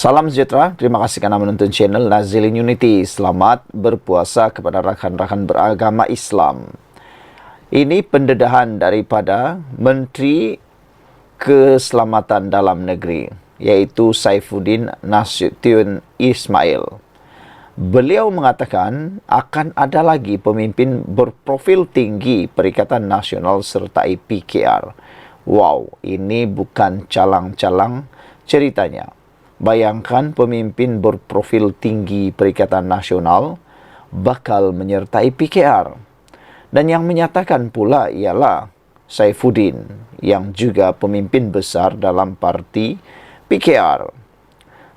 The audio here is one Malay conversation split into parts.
Salam sejahtera, terima kasih karena menonton channel Nazilin Unity. Selamat berpuasa kepada rakan-rakan beragama Islam. Ini pendedahan daripada Menteri Keselamatan Dalam Negeri, yaitu Saifuddin Nasution Ismail. Beliau mengatakan akan ada lagi pemimpin berprofil tinggi Perikatan Nasional sertai PKR. Wow, ini bukan calang-calang ceritanya. Bayangkan pemimpin berprofil tinggi Perikatan Nasional bakal menyertai PKR. Dan yang menyatakan pula ialah Saifuddin, yang juga pemimpin besar dalam parti PKR.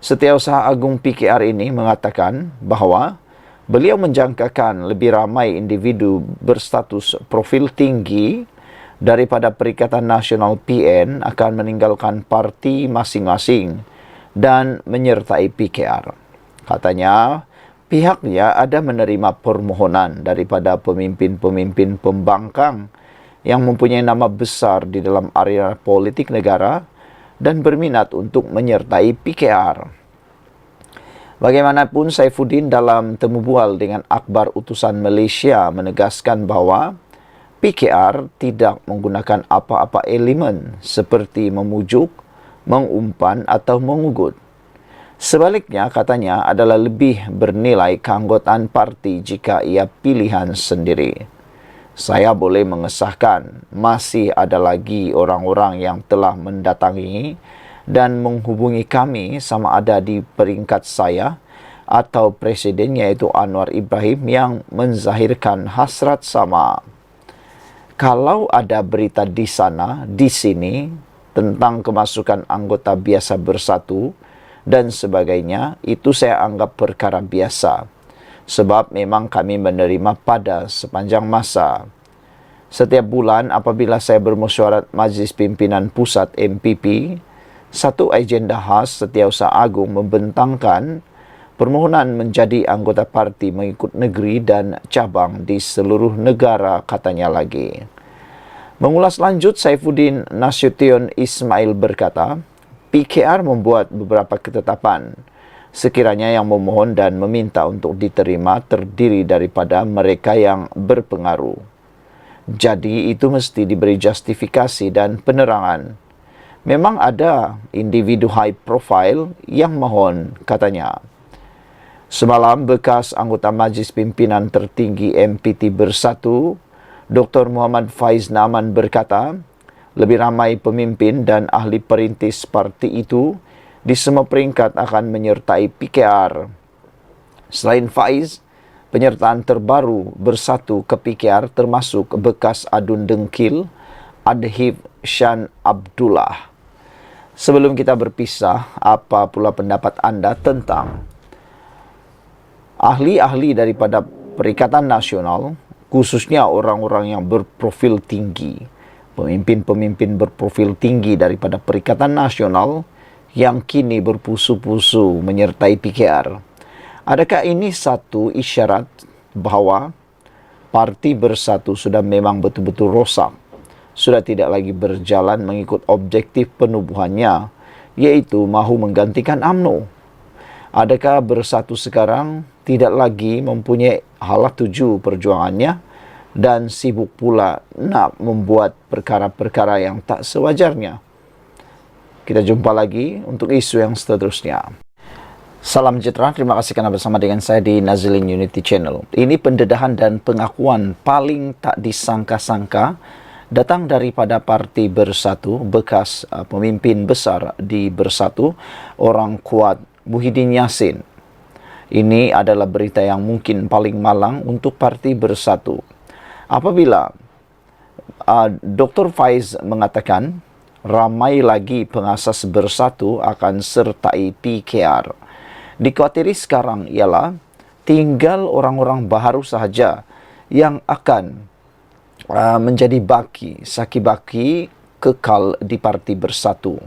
Setiausaha Agung PKR ini mengatakan bahawa beliau menjangkakan lebih ramai individu berstatus profil tinggi daripada Perikatan Nasional PN akan meninggalkan parti masing-masing dan menyertai PKR. Katanya, pihaknya ada menerima permohonan daripada pemimpin-pemimpin pembangkang yang mempunyai nama besar di dalam area politik negara dan berminat untuk menyertai PKR. Bagaimanapun, Saifuddin dalam temu bual dengan Akhbar Utusan Malaysia menegaskan bahawa PKR tidak menggunakan apa-apa elemen seperti memujuk, mengumpan atau mengugut. Sebaliknya, katanya adalah lebih bernilai keanggotaan parti jika ia pilihan sendiri. Saya boleh mengesahkan masih ada lagi orang-orang yang telah mendatangi dan menghubungi kami sama ada di peringkat saya atau presiden yaitu Anwar Ibrahim yang menzahirkan hasrat sama. Kalau ada berita di sana, di sini, tentang kemasukan anggota biasa bersatu dan sebagainya, itu saya anggap perkara biasa. Sebab memang kami menerima pada sepanjang masa. Setiap bulan apabila saya bermesyuarat Majlis Pimpinan Pusat MPP, satu agenda khas Setiausaha Agung membentangkan permohonan menjadi anggota parti mengikut negeri dan cabang di seluruh negara, katanya lagi. Mengulas lanjut, Saifuddin Nasution Ismail berkata, PKR membuat beberapa ketetapan. Sekiranya yang memohon dan meminta untuk diterima terdiri daripada mereka yang berpengaruh. Jadi itu mesti diberi justifikasi dan penerangan. Memang ada individu high profile yang mohon, katanya. Semalam, bekas anggota Majlis Pimpinan Tertinggi MPT Bersatu, Dr. Muhammad Faiz Naaman berkata, lebih ramai pemimpin dan ahli perintis parti itu di semua peringkat akan menyertai PKR. Selain Faiz, penyertaan terbaru Bersatu ke PKR termasuk bekas Adun Dengkil, Adhif Shan Abdullah. Sebelum kita berpisah, apa pula pendapat anda tentang ahli-ahli daripada Perikatan Nasional, khususnya orang-orang yang berprofil tinggi, pemimpin-pemimpin berprofil tinggi daripada Perikatan Nasional yang kini berpusu-pusu menyertai PKR. Adakah ini satu isyarat bahawa parti Bersatu sudah memang betul-betul rosak, sudah tidak lagi berjalan mengikut objektif penubuhannya, yaitu mahu menggantikan UMNO? Adakah Bersatu sekarang tidak lagi mempunyai halah tuju perjuangannya dan sibuk pula nak membuat perkara-perkara yang tak sewajarnya? Kita jumpa lagi untuk isu yang seterusnya. Salam sejahtera, terima kasih kerana bersama dengan saya di Nazilin Unity Channel. Ini pendedahan dan pengakuan paling tak disangka-sangka datang daripada Parti Bersatu, bekas pemimpin besar di Bersatu, orang kuat Muhyiddin Yassin. Ini adalah berita yang mungkin paling malang untuk Parti Bersatu. Apabila Dr. Faiz mengatakan ramai lagi pengasas Bersatu akan sertai PKR. Dikhawatiri sekarang ialah tinggal orang-orang baharu sahaja yang akan menjadi saki baki kekal di Parti Bersatu.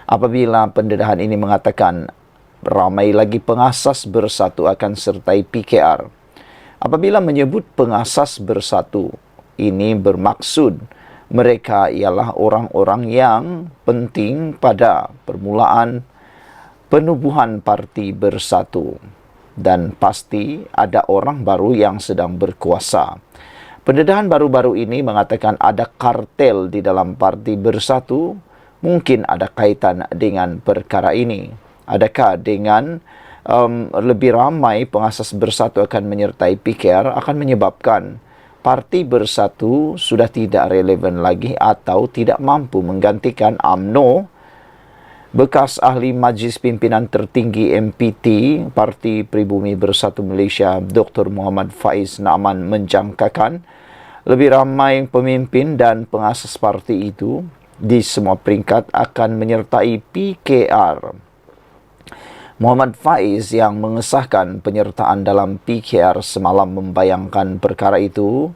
Apabila pendedahan ini mengatakan ramai lagi pengasas Bersatu akan sertai PKR. Apabila menyebut pengasas Bersatu, ini bermaksud mereka ialah orang-orang yang penting pada permulaan penubuhan parti bersatu, dan pasti ada orang baru yang sedang berkuasa. Pendedahan baru-baru ini mengatakan ada kartel di dalam parti bersatu. Mungkin ada kaitan dengan perkara ini. Adakah dengan lebih ramai pengasas bersatu akan menyertai PKR akan menyebabkan parti bersatu sudah tidak relevan lagi atau tidak mampu menggantikan UMNO? Bekas ahli Majlis Pimpinan Tertinggi MPT Parti Pribumi Bersatu Malaysia Dr. Muhammad Faiz Naaman menjangkakan lebih ramai pemimpin dan pengasas parti itu di semua peringkat akan menyertai PKR. Muhammad Faiz yang mengesahkan penyertaan dalam PKR semalam membayangkan perkara itu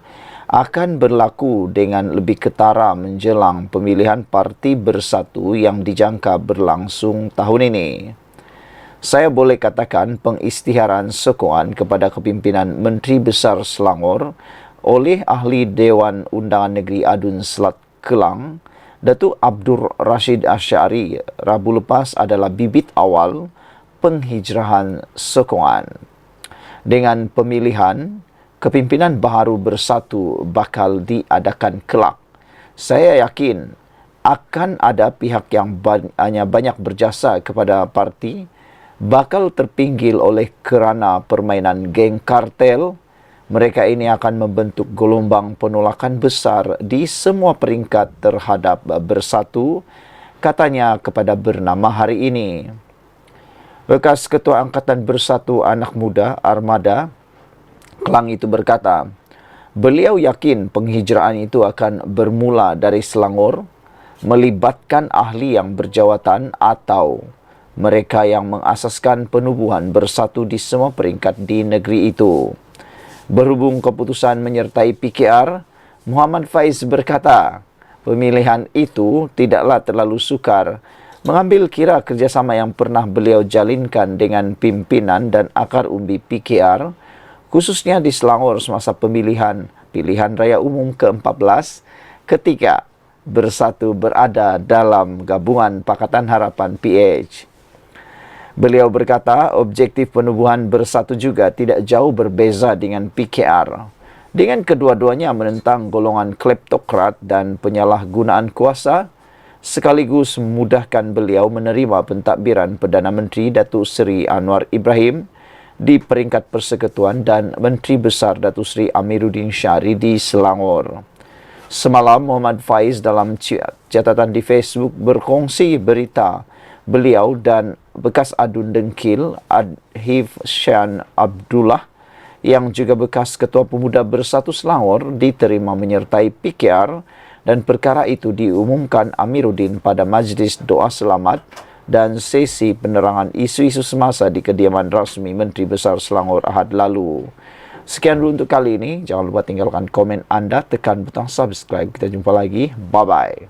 akan berlaku dengan lebih ketara menjelang pemilihan parti bersatu yang dijangka berlangsung tahun ini. Saya boleh katakan pengisytiharan sokongan kepada kepimpinan Menteri Besar Selangor oleh Ahli Dewan Undangan Negeri Adun Selat Kelang, Datuk Abdul Rashid Asyari, Rabu lepas adalah bibit awal penghijrahan sokongan. Dengan pemilihan kepimpinan baharu bersatu bakal diadakan kelak, saya yakin akan ada pihak yang banyak berjasa kepada parti bakal terpinggil oleh kerana permainan geng kartel. Mereka ini akan membentuk gelombang penolakan besar di semua peringkat terhadap bersatu, katanya kepada Bernama hari ini. Bekas Ketua Angkatan Bersatu Anak Muda Armada Kelang itu berkata, beliau yakin penghijraan itu akan bermula dari Selangor, melibatkan ahli yang berjawatan atau mereka yang mengasaskan penubuhan bersatu di semua peringkat di negeri itu. Berhubung keputusan menyertai PKR, Muhammad Faiz berkata, pemilihan itu tidaklah terlalu sukar, mengambil kira kerjasama yang pernah beliau jalinkan dengan pimpinan dan akar umbi PKR, khususnya di Selangor semasa pemilihan pilihan raya umum ke-14 ketika bersatu berada dalam gabungan Pakatan Harapan PH. Beliau berkata, objektif penubuhan bersatu juga tidak jauh berbeza dengan PKR. Dengan kedua-duanya menentang golongan kleptokrat dan penyalahgunaan kuasa, sekaligus memudahkan beliau menerima pentadbiran Perdana Menteri Datuk Seri Anwar Ibrahim di peringkat persekutuan dan Menteri Besar Datuk Seri Amiruddin Syari di Selangor. Semalam, Muhammad Faiz dalam catatan di Facebook berkongsi berita beliau dan bekas Adun Dengkil Adhif Syan Abdullah yang juga bekas Ketua Pemuda Bersatu Selangor diterima menyertai PKR dan perkara itu diumumkan Amiruddin pada Majlis Doa Selamat dan sesi penerangan isu-isu semasa di kediaman rasmi Menteri Besar Selangor Ahad lalu. Sekian dulu untuk kali ini. Jangan lupa tinggalkan komen anda, tekan butang subscribe. Kita jumpa lagi. Bye-bye.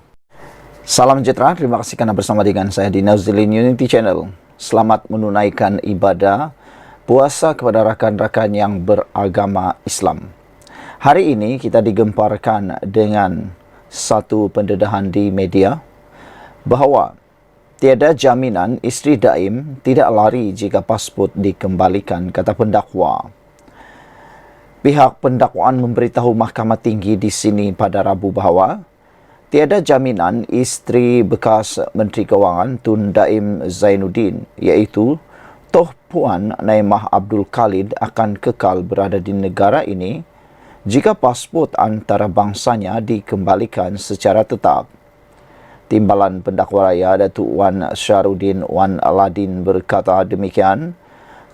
Salam sejahtera. Terima kasih kerana bersama dengan saya di Nazilin Unity Channel. Selamat menunaikan ibadah puasa kepada rakan-rakan yang beragama Islam. Hari ini kita digemparkan dengan satu pendedahan di media bahawa tiada jaminan isteri daim tidak lari jika pasport dikembalikan, kata pendakwa. Pihak pendakwaan memberitahu Mahkamah Tinggi di sini pada Rabu bahawa tiada jaminan isteri bekas Menteri Kewangan Tun Daim Zainuddin, iaitu Toh Puan Naimah Abdul Khalid akan kekal berada di negara ini jika pasport antarabangsanya dikembalikan secara tetap. Timbalan Pendakwa Raya Datuk Wan Syahrudin Wan Aladin berkata demikian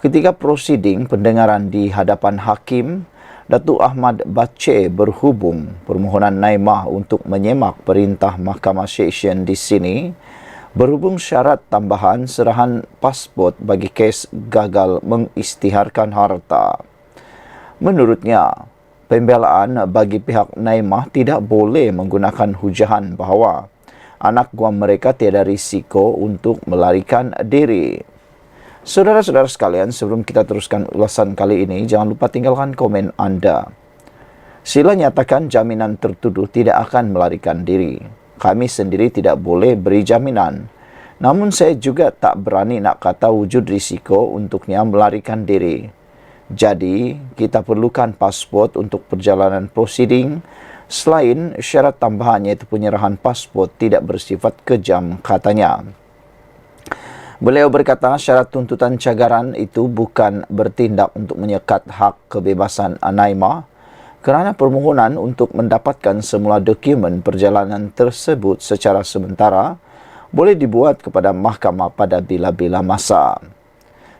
ketika prosiding pendengaran di hadapan Hakim Datuk Ahmad Bache berhubung permohonan Naimah untuk menyemak perintah Mahkamah Seksyen di sini berhubung syarat tambahan serahan pasport bagi kes gagal mengisytiharkan harta. Menurutnya, pembelaan bagi pihak Naimah tidak boleh menggunakan hujahan bahawa anak guam mereka tiada risiko untuk melarikan diri. Saudara-saudara sekalian, sebelum kita teruskan ulasan kali ini, jangan lupa tinggalkan komen anda. Sila nyatakan jaminan tertuduh tidak akan melarikan diri. Kami sendiri tidak boleh beri jaminan. Namun saya juga tak berani nak kata wujud risiko untuknya melarikan diri. Jadi, kita perlukan pasport untuk perjalanan prosiding selain syarat tambahan iaitu penyerahan pasport tidak bersifat kejam, katanya. Beliau berkata syarat tuntutan cagaran itu bukan bertindak untuk menyekat hak kebebasan Naimah kerana permohonan untuk mendapatkan semula dokumen perjalanan tersebut secara sementara boleh dibuat kepada mahkamah pada bila-bila masa.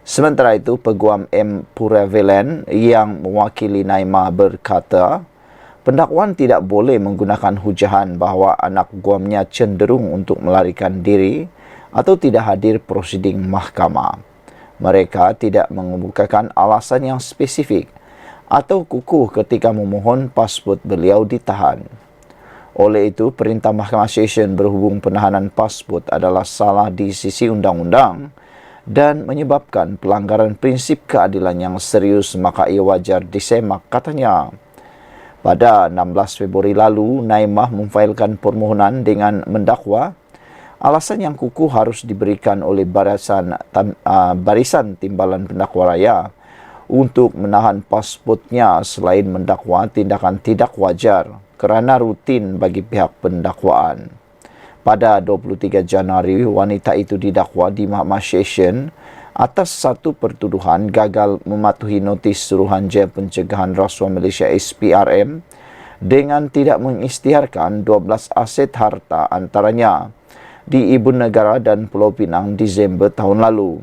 Sementara itu, Peguam M. Puravelan yang mewakili Naimah berkata, pendakwaan tidak boleh menggunakan hujahan bahawa anak guamnya cenderung untuk melarikan diri atau tidak hadir prosiding mahkamah. Mereka tidak mengemukakan alasan yang spesifik atau kukuh ketika memohon pasport beliau ditahan. Oleh itu, perintah Mahkamah Session berhubung penahanan pasport adalah salah di sisi undang-undang dan menyebabkan pelanggaran prinsip keadilan yang serius, maka ia wajar disemak, katanya. Pada 16 Februari lalu, Naimah memfailkan permohonan dengan mendakwa alasan yang kukuh harus diberikan oleh barisan timbalan pendakwa raya untuk menahan pasportnya selain mendakwa tindakan tidak wajar kerana rutin bagi pihak pendakwaan. Pada 23 Januari, wanita itu didakwa di Mahkamah Session atas satu pertuduhan gagal mematuhi notis Suruhanjaya Pencegahan Rasuah Malaysia SPRM dengan tidak mengisytiharkan 12 aset harta antaranya di Ibu Negara dan Pulau Pinang Disember tahun lalu.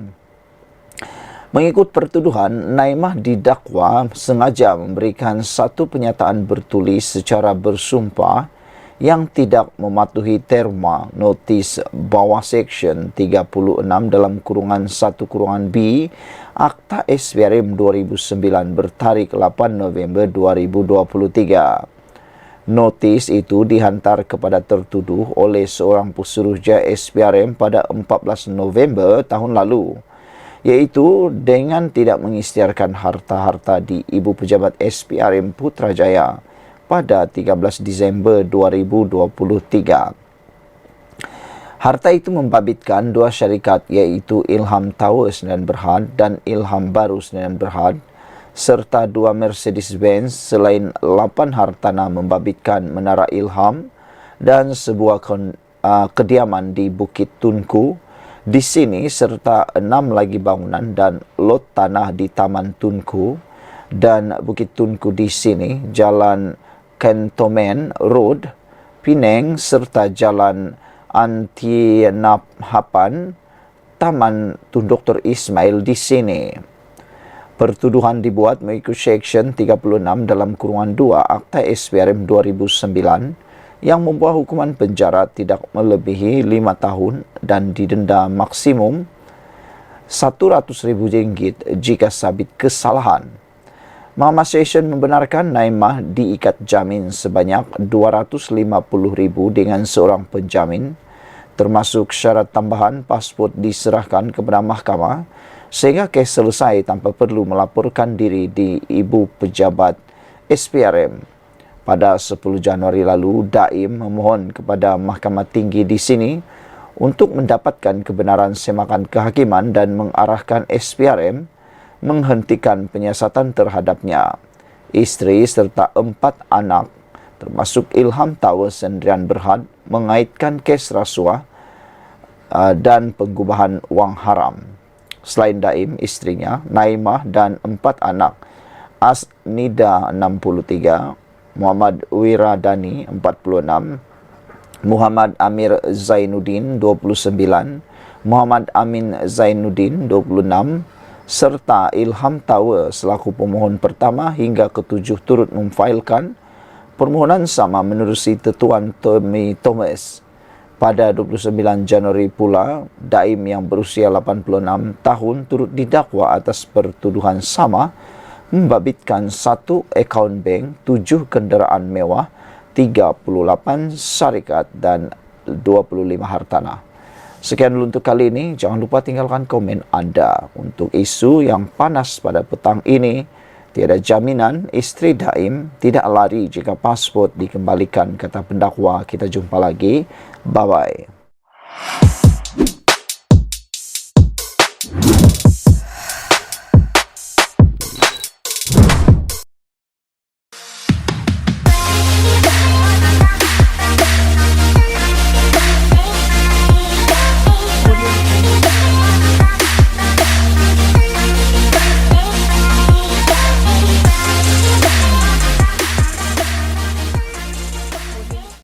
Mengikut pertuduhan, Naimah didakwa sengaja memberikan satu pernyataan bertulis secara bersumpah yang tidak mematuhi terma notis bawah Seksyen 36 dalam kurungan 1 kurungan B Akta SPRM 2009 bertarikh 8 November 2023. Notis itu dihantar kepada tertuduh oleh seorang pesuruhjaya SPRM pada 14 November tahun lalu, iaitu dengan tidak mengisytiharkan harta-harta di Ibu Pejabat SPRM Putrajaya pada 13 Disember 2023. Harta itu membabitkan dua syarikat iaitu Ilham Tower Sdn Bhd dan Ilham Baru Sdn Bhd serta dua Mercedes-Benz selain 8 hartanah membabitkan Menara Ilham dan sebuah kediaman di Bukit Tunku di sini serta 6 lagi bangunan dan lot tanah di Taman Tunku dan Bukit Tunku di sini, Jalan Cantonment Road, Penang serta Jalan Antienaphapan, Taman Tun Dr. Ismail di sini. Pertuduhan dibuat mengikut Seksyen 36 dalam kurungan 2 Akta SPRM 2009 yang membuat hukuman penjara tidak melebihi 5 tahun dan didenda maksimum RM100,000 jika sabit kesalahan. Mahkamah Session membenarkan Naimah diikat jamin sebanyak RM250,000 dengan seorang penjamin, termasuk syarat tambahan pasport diserahkan kepada mahkamah sehingga kes selesai tanpa perlu melaporkan diri di Ibu Pejabat SPRM. Pada 10 Januari lalu, Daim memohon kepada Mahkamah Tinggi di sini untuk mendapatkan kebenaran semakan kehakiman dan mengarahkan SPRM menghentikan penyiasatan terhadapnya. Isteri serta 4 anak, termasuk Ilham Tower Sdn Bhd, mengaitkan kes rasuah dan pengubahan wang haram. Selain Daim, istrinya, Naimah dan 4 anak, Asnida 63, Muhammad Wiradani 46, Muhammad Amir Zainuddin 29, Muhammad Amin Zainuddin 26 serta Ilham Tower selaku pemohon pertama hingga ke-7 turut memfailkan permohonan sama menerusi Tetuan Tommy Thomas. Pada 29 Januari pula, Daim yang berusia 86 tahun turut didakwa atas pertuduhan sama membabitkan 1 akaun bank, 7 kenderaan mewah, 38 syarikat dan 25 hartanah. Sekian dulu untuk kali ini. Jangan lupa tinggalkan komen anda. Untuk isu yang panas pada petang ini, tiada jaminan isteri Daim tidak lari jika pasport dikembalikan, kata pendakwa. Kita jumpa lagi. Bye-bye.